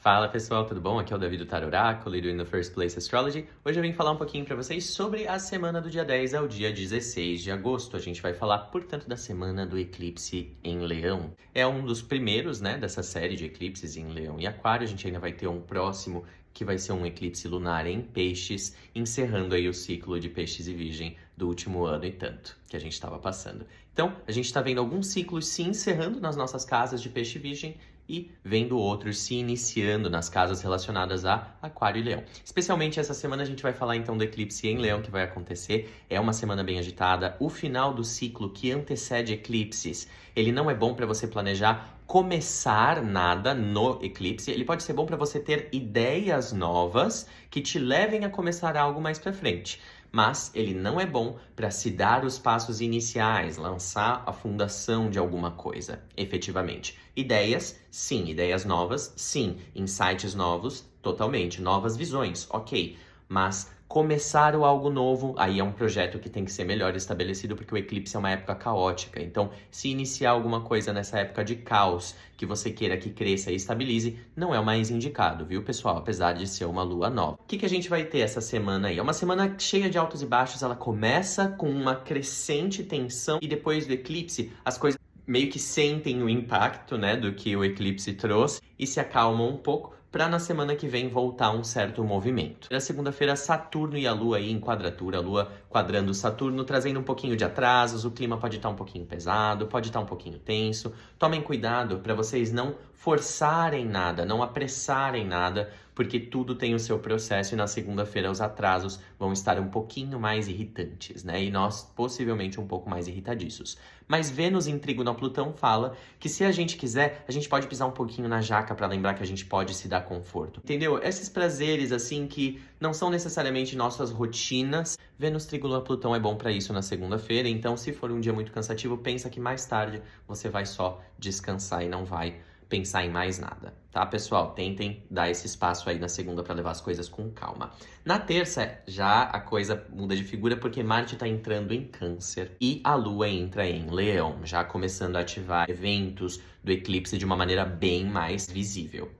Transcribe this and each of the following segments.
Fala pessoal, tudo bom? Aqui é o Davi do Tarot Oráculo e do In the First Place Astrology. Hoje eu vim falar um pouquinho para vocês sobre a semana do dia 10 ao dia 16 de agosto. A gente vai falar, portanto, da semana do eclipse em Leão. É um dos primeiros, dessa série de eclipses em Leão e Aquário. A gente ainda vai ter um próximo que vai ser um eclipse lunar em Peixes, encerrando aí o ciclo de Peixes e Virgem do último ano e tanto que a gente estava passando. Então, a gente está vendo alguns ciclos se encerrando nas nossas casas de Peixe e Virgem e vendo outros se iniciando nas casas relacionadas a Aquário e Leão. Especialmente essa semana a gente vai falar então do eclipse em Leão que vai acontecer. É uma semana bem agitada. O final do ciclo que antecede eclipses, ele não é bom para você planejar começar nada no eclipse. Ele pode ser bom para você ter ideias novas que te levem a começar algo mais para frente. Mas ele não é bom para se dar os passos iniciais, lançar a fundação de alguma coisa, efetivamente. Ideias, sim. Ideias novas, sim. Insights novos, totalmente. Novas visões, ok. Mas começar o algo novo, aí é um projeto que tem que ser melhor estabelecido, porque o eclipse é uma época caótica. Então, se iniciar alguma coisa nessa época de caos, que você queira que cresça e estabilize, não é o mais indicado, viu, pessoal? Apesar de ser uma lua nova. O que a gente vai ter essa semana aí? É uma semana cheia de altos e baixos, ela começa com uma crescente tensão e depois do eclipse, as coisas meio que sentem o impacto, do que o eclipse trouxe e se acalmam um pouco, para na semana que vem voltar um certo movimento. Na segunda-feira, Saturno e a Lua aí em quadratura, a Lua quadrando Saturno, trazendo um pouquinho de atrasos, o clima pode estar um pouquinho pesado, pode estar um pouquinho tenso. Tomem cuidado para vocês não forçarem nada, não apressarem nada, porque tudo tem o seu processo e na segunda-feira os atrasos vão estar um pouquinho mais irritantes, E nós possivelmente um pouco mais irritadiços. Mas Vênus em trígono a Plutão fala que se a gente quiser, a gente pode pisar um pouquinho na jaca para lembrar que a gente pode se dar conforto. Entendeu? Esses prazeres assim que não são necessariamente nossas rotinas. Vênus trígono a Plutão é bom para isso na segunda-feira, então se for um dia muito cansativo, pensa que mais tarde você vai só descansar e não vai pensar em mais nada, tá, pessoal? Tentem dar esse espaço aí na segunda para levar as coisas com calma. Na terça, já a coisa muda de figura porque Marte tá entrando em Câncer e a Lua entra em Leão, já começando a ativar eventos do eclipse de uma maneira bem mais visível.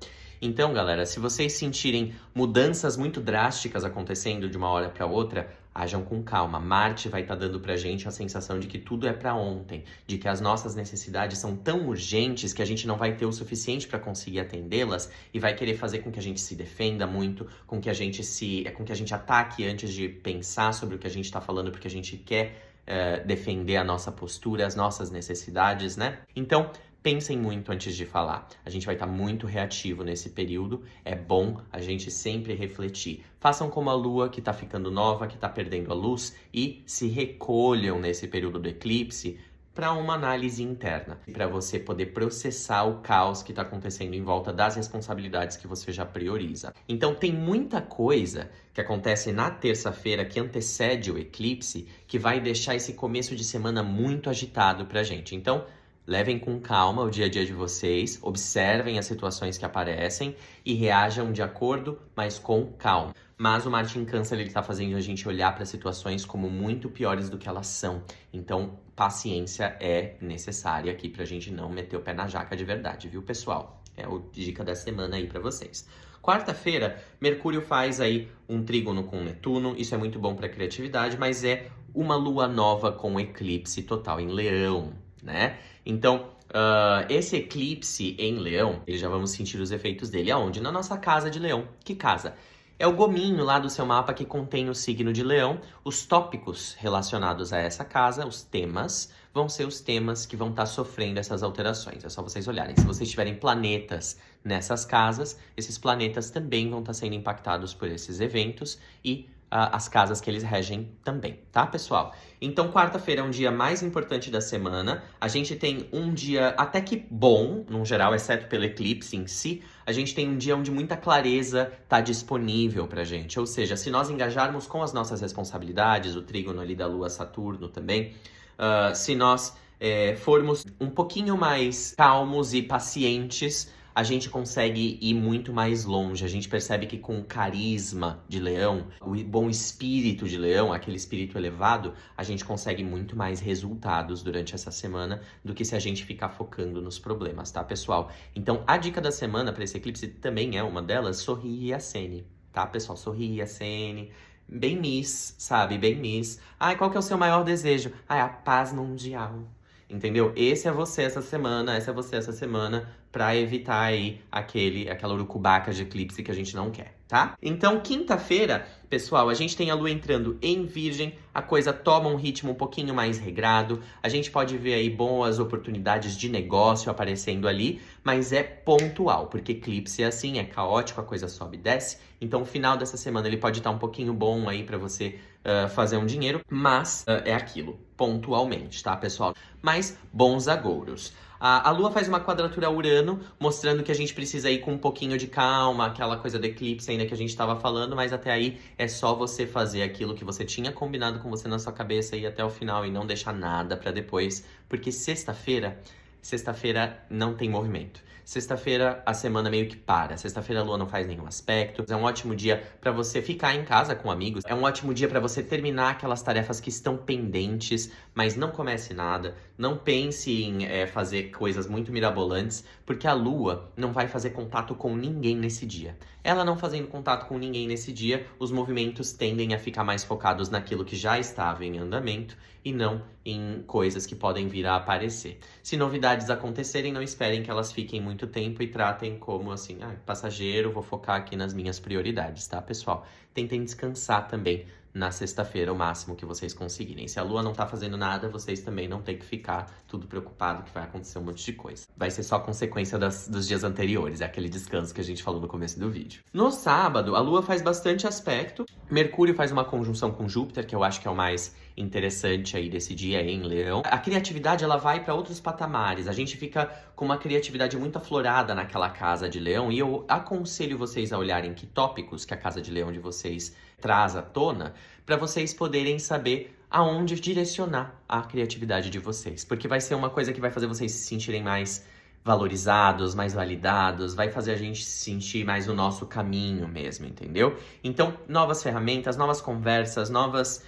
Então, galera, se vocês sentirem mudanças muito drásticas acontecendo de uma hora para outra, hajam com calma. Marte vai estar dando pra gente a sensação de que tudo é para ontem, de que as nossas necessidades são tão urgentes que a gente não vai ter o suficiente para conseguir atendê-las e vai querer fazer com que a gente se defenda muito, com que a gente ataque antes de pensar sobre o que a gente está falando, porque a gente quer defender a nossa postura, as nossas necessidades, Então, pensem muito antes de falar. A gente vai estar muito reativo nesse período. É bom a gente sempre refletir. Façam como a Lua, que está ficando nova, que está perdendo a luz, e se recolham nesse período do eclipse para uma análise interna, para você poder processar o caos que está acontecendo em volta das responsabilidades que você já prioriza. Então tem muita coisa que acontece na terça-feira que antecede o eclipse que vai deixar esse começo de semana muito agitado para a gente. Então, levem com calma o dia a dia de vocês, observem as situações que aparecem e reajam de acordo, mas com calma. Mas o Marte em Câncer está fazendo a gente olhar para situações como muito piores do que elas são. Então, paciência é necessária aqui para a gente não meter o pé na jaca de verdade, viu, pessoal? É a dica da semana aí para vocês. Quarta-feira, Mercúrio faz aí um trígono com Netuno. Isso é muito bom para a criatividade, mas é uma lua nova com eclipse total em Leão, Então, esse eclipse em Leão, já vamos sentir os efeitos dele. Aonde? Na nossa casa de Leão. Que casa? É o gominho lá do seu mapa que contém o signo de Leão. Os tópicos relacionados a essa casa, os temas, vão ser os temas que vão estar sofrendo essas alterações. É só vocês olharem. Se vocês tiverem planetas nessas casas, esses planetas também vão estar sendo impactados por esses eventos e as casas que eles regem também, tá, pessoal? Então, quarta-feira é um dia mais importante da semana. A gente tem um dia até que bom, no geral, exceto pelo eclipse em si. A gente tem um dia onde muita clareza tá disponível pra gente. Ou seja, se nós engajarmos com as nossas responsabilidades, o trígono ali da Lua Saturno também, se nós formos um pouquinho mais calmos e pacientes, a gente consegue ir muito mais longe. A gente percebe que com o carisma de Leão, o bom espírito de Leão, aquele espírito elevado, a gente consegue muito mais resultados durante essa semana do que se a gente ficar focando nos problemas, tá, pessoal? Então, a dica da semana para esse eclipse também é uma delas, sorri e acene, tá, pessoal? Sorri e acene. Bem Miss, sabe? Bem Miss. Ai, qual que é o seu maior desejo? Ai, a paz mundial. Entendeu? Esse é você essa semana, essa é você essa semana, pra evitar aí aquela urucubaca de eclipse que a gente não quer, tá? Então, quinta-feira, pessoal, a gente tem a Lua entrando em Virgem, a coisa toma um ritmo um pouquinho mais regrado, a gente pode ver aí boas oportunidades de negócio aparecendo ali, mas é pontual, porque eclipse é assim, é caótico, a coisa sobe e desce, então o final dessa semana ele pode estar um pouquinho bom aí pra você fazer um dinheiro, mas é aquilo, pontualmente, tá, pessoal? Mas bons agouros. A Lua faz uma quadratura a Urano, mostrando que a gente precisa ir com um pouquinho de calma, aquela coisa do eclipse ainda que a gente estava falando, mas até aí é só você fazer aquilo que você tinha combinado com você na sua cabeça e ir até o final e não deixar nada para depois, porque sexta-feira não tem movimento. Sexta-feira a semana meio que para. Sexta-feira a Lua não faz nenhum aspecto. É um ótimo dia para você ficar em casa com amigos. É um ótimo dia para você terminar aquelas tarefas que estão pendentes, mas não comece nada. Não pense em fazer coisas muito mirabolantes, porque a Lua não vai fazer contato com ninguém nesse dia. Ela não fazendo contato com ninguém nesse dia, os movimentos tendem a ficar mais focados naquilo que já estava em andamento e não em coisas que podem vir a aparecer. Se novidades acontecerem, não esperem que elas fiquem muito tempo e tratem como assim, passageiro, vou focar aqui nas minhas prioridades, tá, pessoal? Tentem descansar também na sexta-feira, o máximo que vocês conseguirem. Se a Lua não tá fazendo nada, vocês também não tem que ficar tudo preocupado que vai acontecer um monte de coisa. Vai ser só consequência dos dias anteriores, é aquele descanso que a gente falou no começo do vídeo. No sábado, a Lua faz bastante aspecto. Mercúrio faz uma conjunção com Júpiter, que eu acho que é o mais interessante aí desse dia em Leão. A criatividade, ela vai para outros patamares. A gente fica com uma criatividade muito aflorada naquela casa de Leão e eu aconselho vocês a olharem que tópicos que a casa de Leão de vocês traz à tona para vocês poderem saber aonde direcionar a criatividade de vocês. Porque vai ser uma coisa que vai fazer vocês se sentirem mais valorizados, mais validados, vai fazer a gente se sentir mais no nosso caminho mesmo, entendeu? Então, novas ferramentas, novas conversas, novas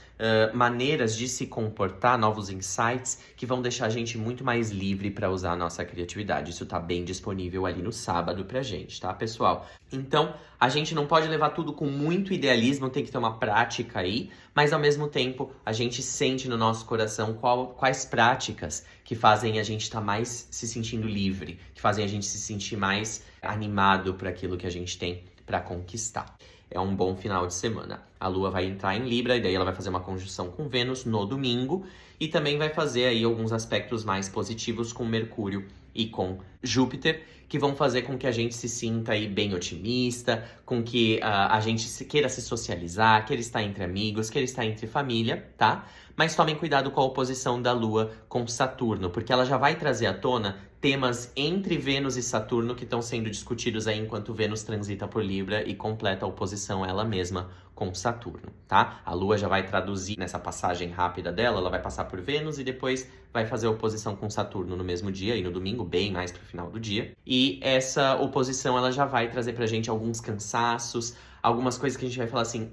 maneiras de se comportar, novos insights que vão deixar a gente muito mais livre para usar a nossa criatividade. Isso tá bem disponível ali no sábado pra gente, tá, pessoal? Então, a gente não pode levar tudo com muito idealismo, tem que ter uma prática aí, mas ao mesmo tempo a gente sente no nosso coração quais práticas que fazem a gente estar mais se sentindo livre, que fazem a gente se sentir mais animado para aquilo que a gente tem para conquistar. É um bom final de semana. A Lua vai entrar em Libra e daí ela vai fazer uma conjunção com Vênus no domingo e também vai fazer aí alguns aspectos mais positivos com Mercúrio e com Júpiter, que vão fazer com que a gente se sinta aí bem otimista, com que a gente queira se socializar, queira estar entre amigos, queira estar entre família, tá? Mas tomem cuidado com a oposição da Lua com Saturno, porque ela já vai trazer à tona temas entre Vênus e Saturno que estão sendo discutidos aí enquanto Vênus transita por Libra e completa a oposição ela mesma com Saturno, tá? A Lua já vai traduzir nessa passagem rápida dela, ela vai passar por Vênus e depois vai fazer a oposição com Saturno no mesmo dia e no domingo, bem mais pro final do dia. E essa oposição, ela já vai trazer pra gente alguns cansaços, algumas coisas que a gente vai falar assim,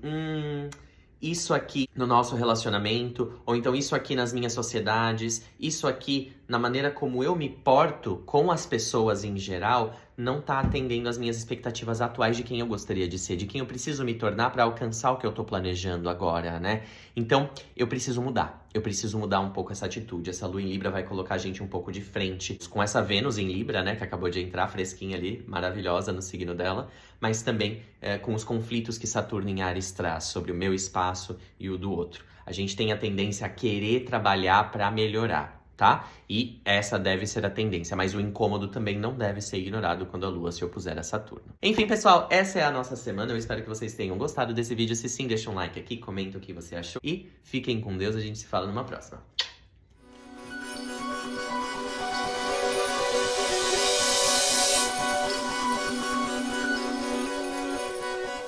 isso aqui no nosso relacionamento, ou então isso aqui nas minhas sociedades, isso aqui na maneira como eu me porto com as pessoas em geral, não tá atendendo às minhas expectativas atuais de quem eu gostaria de ser, de quem eu preciso me tornar para alcançar o que eu tô planejando agora, né? Então, eu preciso mudar um pouco essa atitude. Essa Lua em Libra vai colocar a gente um pouco de frente com essa Vênus em Libra, né, que acabou de entrar fresquinha ali, maravilhosa no signo dela, mas também com os conflitos que Saturno em Áries traz sobre o meu espaço e o do outro. A gente tem a tendência a querer trabalhar para melhorar, tá? E essa deve ser a tendência, mas o incômodo também não deve ser ignorado quando a Lua se opuser a Saturno. Enfim, pessoal, essa é a nossa semana. Eu espero que vocês tenham gostado desse vídeo. Se sim, deixa um like aqui, comenta o que você achou e fiquem com Deus. A gente se fala numa próxima.